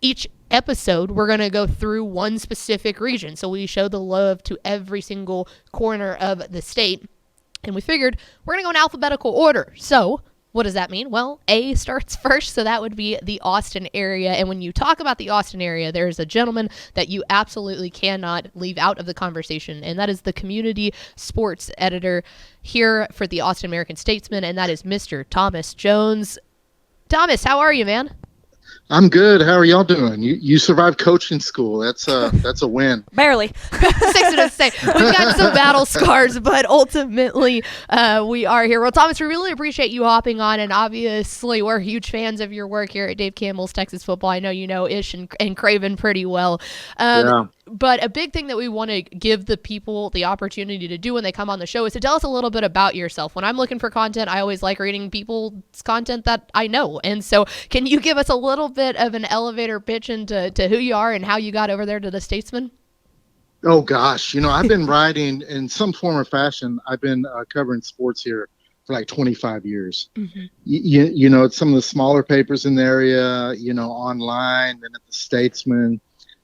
each episode, we're going to go through one specific region. So we show the love to every single corner of the state. And we figured we're going to go in alphabetical order. So what does that mean? Well, A starts first, so that would be the Austin area. And when you talk about the Austin area, there's a gentleman that you absolutely cannot leave out of the conversation, and that is the community sports editor here for the Austin American-Statesman, and that is Mr. Thomas Jones. Thomas, how are you, man? I'm good. How are y'all doing? You survived coaching school. That's a win. Barely. 6 to say. We've got some battle scars, but ultimately we are here. Well, Thomas, we really appreciate you hopping on, and obviously we're huge fans of your work here at Dave Campbell's Texas Football. I know you know Ish and Craven pretty well. Yeah. But a big thing that we want to give the people the opportunity to do when they come on the show is to tell us a little bit about yourself. When I'm looking for content, I always like reading people's content that I know. And so can you give us a little bit of an elevator pitch into who you are and how you got over there to the Statesman? Oh, gosh. I've been writing in some form or fashion. I've been covering sports here for like 25 years. Mm-hmm. It's some of the smaller papers in the area, online, and at the Statesman.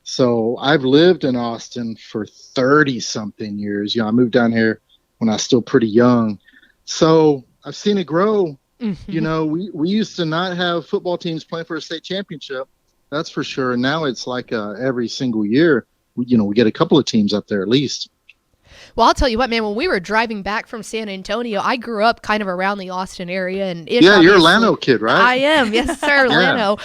So I've lived in Austin for 30-something years. I moved down here when I was still pretty young. So I've seen it grow. Mm-hmm. We used to not have football teams playing for a state championship. That's for sure. And now it's like every single year, we get a couple of teams up there at least. Well, I'll tell you what, man, when we were driving back from San Antonio, I grew up kind of around the Austin area. And Ish, yeah, you're a Llano kid, right? I am. Yes, sir. Llano.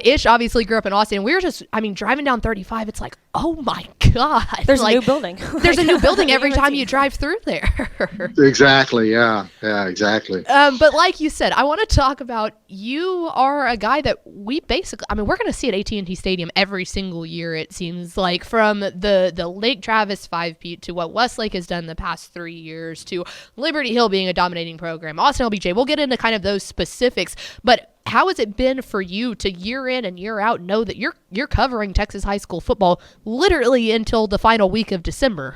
Ish obviously grew up in Austin. We were just, driving down 35, it's like, oh my God. There's a new building. There's a new building every time you drive through there. Exactly. Yeah, exactly. But like you said, I want to talk about, you are a guy that we basically, we're going to see at AT&T Stadium every single year, it seems like, from the Lake Travis 5-peat to what Westlake has done the past 3 years to Liberty Hill being a dominating program, Austin LBJ. We'll get into kind of those specifics, but how has it been for you to year in and year out know that you're covering Texas high school football literally until the final week of December?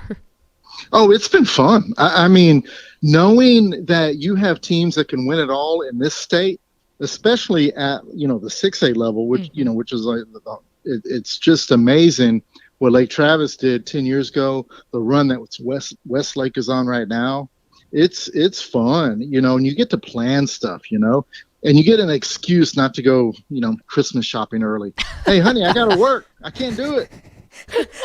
Oh, it's been fun. I mean, knowing that you have teams that can win it all in this state, especially at, the 6A level, which, mm-hmm. Which is like, it's just amazing what Lake Travis did 10 years ago, the run that Westlake is on right now. It's fun, and you get to plan stuff, and you get an excuse not to go, Christmas shopping early. Hey, honey, I got to work. I can't do it.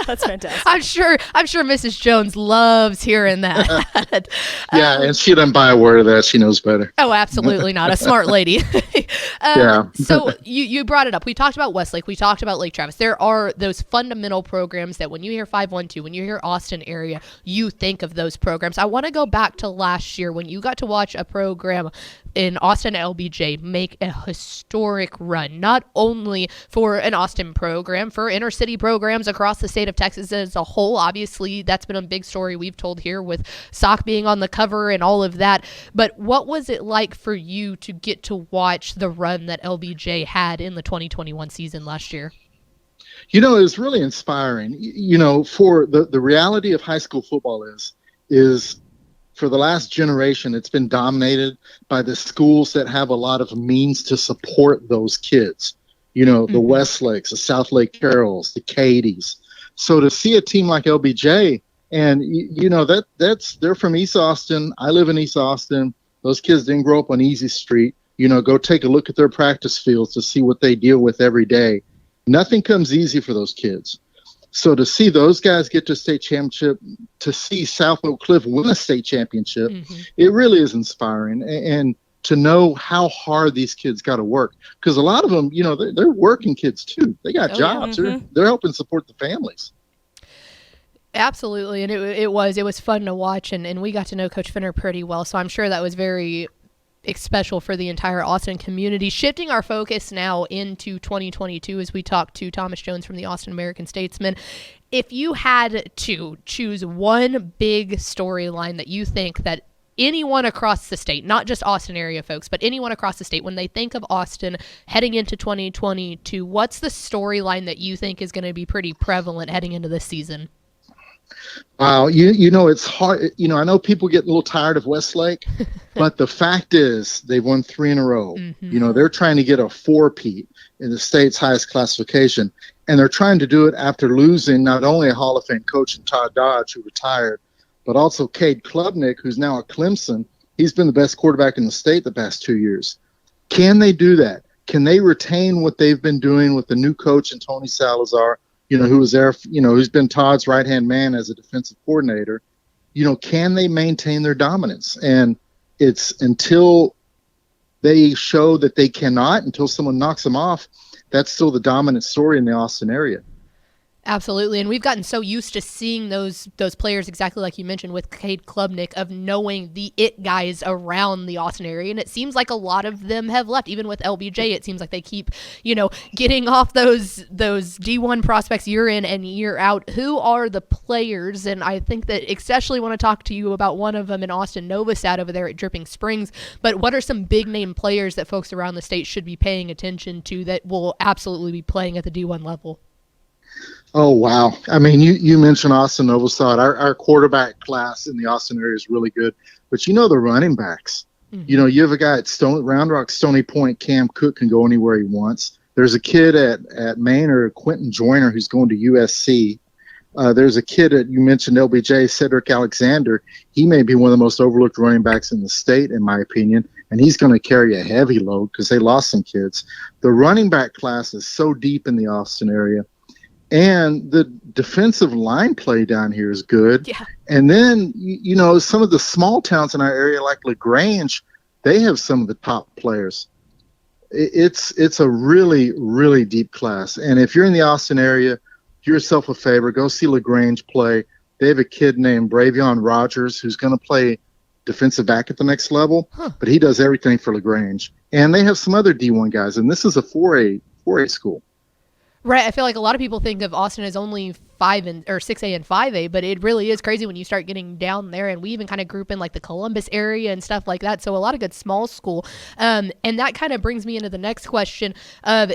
That's fantastic. I'm sure Mrs. Jones loves hearing that. Yeah, and she doesn't buy a word of that. She knows better. Oh, absolutely not. A smart lady. Yeah. So you brought it up. We talked about Westlake. We talked about Lake Travis. There are those fundamental programs that when you hear 512, when you hear Austin area, you think of those programs. I want to go back to last year when you got to watch a program in Austin LBJ make a historic run, not only for an Austin program, for inner city programs across the state of Texas as a whole. Obviously, that's been a big story we've told here with Sock being on the cover and all of that. But what was it like for you to get to watch the run that LBJ had in the 2021 season last year? It was really inspiring. For the reality of high school football is for the last generation, it's been dominated by the schools that have a lot of means to support those kids. Mm-hmm. The Westlakes, the South Lake Carrolls, the Cadies. So to see a team like LBJ, and they're from East Austin. I live in East Austin. Those kids didn't grow up on Easy Street. Go take a look at their practice fields to see what they deal with every day. Nothing comes easy for those kids. So to see those guys get to state championship, to see South Oak Cliff win a state championship, mm-hmm. It really is inspiring. And to know how hard these kids got to work. Because a lot of them, they're working kids too. They got jobs. Yeah. Mm-hmm. They're helping support the families. Absolutely. And it was fun to watch. And we got to know Coach Finner pretty well. So I'm sure that was very special for the entire Austin community. Shifting our focus now into 2022 as we talk to Thomas Jones from the Austin American-Statesman. If you had to choose one big storyline that you think that anyone across the state, not just Austin area folks, but anyone across the state, when they think of Austin heading into 2022, what's the storyline that you think is going to be pretty prevalent heading into this season? Wow, you know it's hard. You know, I know people get a little tired of Westlake, but the fact is they've won three in a row. Mm-hmm. You know, they're trying to get a four-peat in the state's highest classification, and they're trying to do it after losing not only a Hall of Fame coach in Todd Dodge, who retired, but also Cade Klubnik, who's now at Clemson. He's been the best quarterback in the state the past 2 years. Can they do that? Can they retain what they've been doing with the new coach and Tony Salazar? You know, who was there, you know, who's been Todd's right-hand man as a defensive coordinator. You know, can they maintain their dominance? And it's until they show that they cannot, until someone knocks them off, that's still the dominant story in the Austin area. Absolutely, and we've gotten so used to seeing those players, exactly like you mentioned with Cade Klubnik, of knowing the it guys around the Austin area, and it seems like a lot of them have left. Even with LBJ, it seems like they keep, getting off those D1 prospects year in and year out. Who are the players? And I think that especially want to talk to you about one of them in Austin Novosad over there at Dripping Springs. But what are some big name players that folks around the state should be paying attention to that will absolutely be playing at the D1 level? Oh, wow. I mean, you mentioned Austin Novosad. Our quarterback class in the Austin area is really good. But the running backs. Mm-hmm. You have a guy at Round Rock, Stony Point, Cam Cook can go anywhere he wants. There's a kid at Manor, Quentin Joyner, who's going to USC. There's a kid you mentioned LBJ, Cedric Alexander. He may be one of the most overlooked running backs in the state, in my opinion. And he's going to carry a heavy load because they lost some kids. The running back class is so deep in the Austin area. And the defensive line play down here is good. Yeah. And then, some of the small towns in our area, like LaGrange, they have some of the top players. It's a really, really deep class. And if you're in the Austin area, do yourself a favor, go see LaGrange play. They have a kid named Bravion Rogers who's going to play defensive back at the next level, but he does everything for LaGrange. And they have some other D1 guys, and this is a 4A school. Right, I feel like a lot of people think of Austin as only 6A and 5A, but it really is crazy when you start getting down there. And we even kind of group in like the Columbus area and stuff like that. So a lot of good small school. And that kind of brings me into the next question of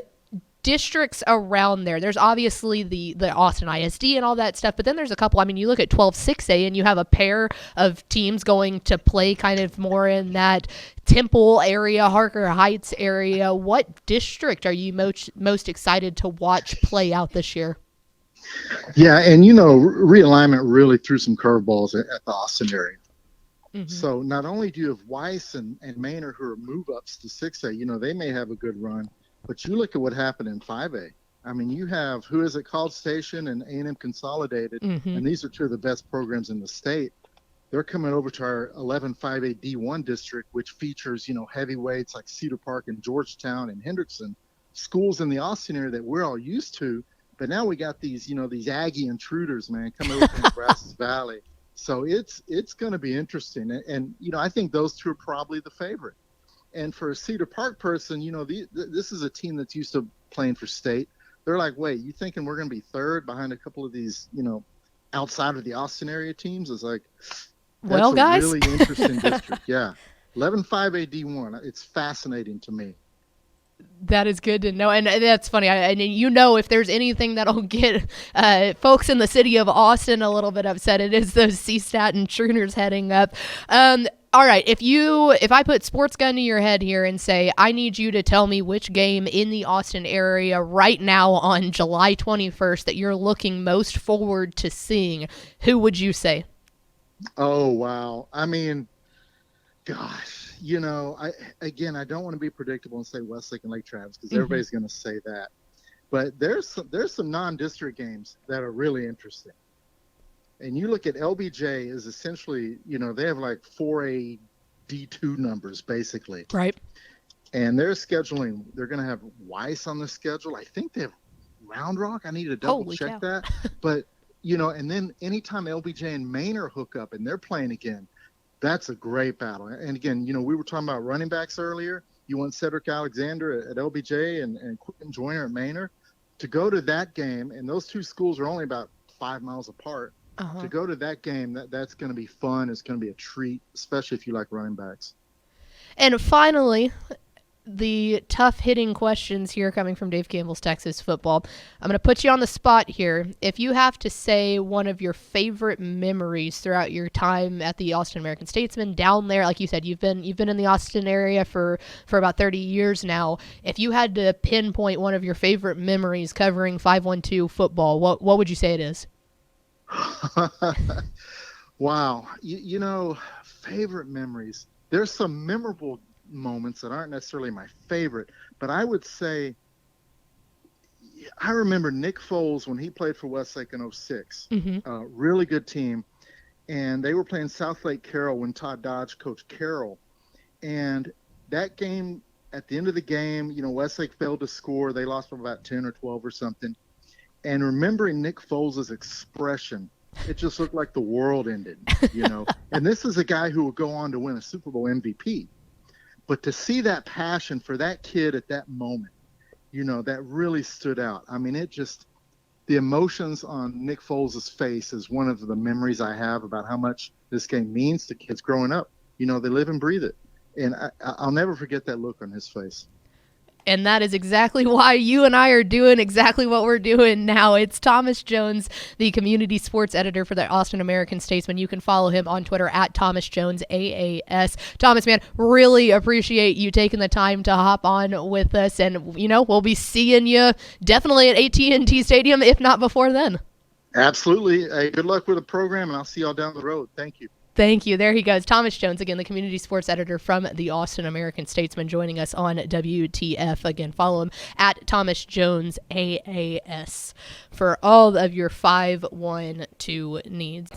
districts around there. There's obviously the Austin ISD and all that stuff, but then there's a couple. I mean, you look at 12-6A and you have a pair of teams going to play kind of more in that Temple area, Harker Heights area. What district are you most excited to watch play out this year? Yeah, and realignment really threw some curveballs at the Austin area. Mm-hmm. So not only do you have Weiss and Manor who are move-ups to 6A, they may have a good run. But you look at what happened in 5A. I mean, you have, College Station and A&M Consolidated, and these are two of the best programs in the state. They're coming over to our 11 5A D1 district, which features, heavyweights like Cedar Park and Georgetown and Hendrickson, schools in the Austin area that we're all used to. But now we got these, these Aggie intruders, man, coming over from Brazos Valley. So it's going to be interesting. And, I think those two are probably the favorite. And for a Cedar Park person, this is a team that's used to playing for state. They're like, wait, you thinking we're going to be third behind a couple of these, outside of the Austin area teams? It's like, that's guys, a really interesting district. Yeah. 11-5A D1. It's fascinating to me. That is good to know. And that's funny. If there's anything that'll get folks in the city of Austin a little bit upset, it is those CSTAT intruders heading up. All right, if I put sports gun to your head here and say, I need you to tell me which game in the Austin area right now on July 21st that you're looking most forward to seeing, who would you say? Oh, wow. I mean, gosh, I don't want to be predictable and say Westlake and Lake Travis because everybody's going to say that. But there's some non-district games that are really interesting. And you look at LBJ is essentially, they have like 4A D2 numbers basically. Right. And they're going to have Weiss on the schedule. I think they have Round Rock. I need to double check that. But, and then anytime LBJ and Manor hook up and they're playing again, that's a great battle. And again, we were talking about running backs earlier. You want Cedric Alexander at LBJ and Quentin Joyner at Manor to go to that game. And those two schools are only about 5 miles apart. To go to that game, that's going to be fun. It's going to be a treat, especially if you like running backs. And finally, the tough hitting questions here coming from Dave Campbell's Texas Football. I'm going to put you on the spot here. If you have to say one of your favorite memories throughout your time at the Austin American-Statesman down there, like you said, you've been in the Austin area for about 30 years now. If you had to pinpoint one of your favorite memories covering 512 football, what would you say it is? Wow. You know, favorite memories. There's some memorable moments that aren't necessarily my favorite, but I would say I remember Nick Foles when he played for Westlake in 06. Really good team. And they were playing South Lake Carroll when Todd Dodge coached Carroll. And that game, at the end of the game, you know, Westlake failed to score. They lost by about 10 or 12 or something. And remembering Nick Foles' expression, it just looked like the world ended, you know. And this is a guy who would go on to win a Super Bowl MVP. But to see that passion for that kid at that moment, you know, that really stood out. I mean, the emotions on Nick Foles' face is one of the memories I have about how much this game means to kids growing up. You know, they live and breathe it. And I'll never forget that look on his face. And that is exactly why you and I are doing exactly what we're doing now. It's Thomas Jones, the community sports editor for the Austin American-Statesman. You can follow him on Twitter at Thomas Jones AAS. Thomas, man, really appreciate you taking the time to hop on with us. And, you know, we'll be seeing you definitely at AT&T Stadium, if not before then. Absolutely. Hey, good luck with the program, and I'll see y'all down the road. Thank you. Thank you. There he goes. Thomas Jones, again, the community sports editor from the Austin American-Statesman, joining us on WTF. Again, follow him at Thomas Jones AAS for all of your 512 needs.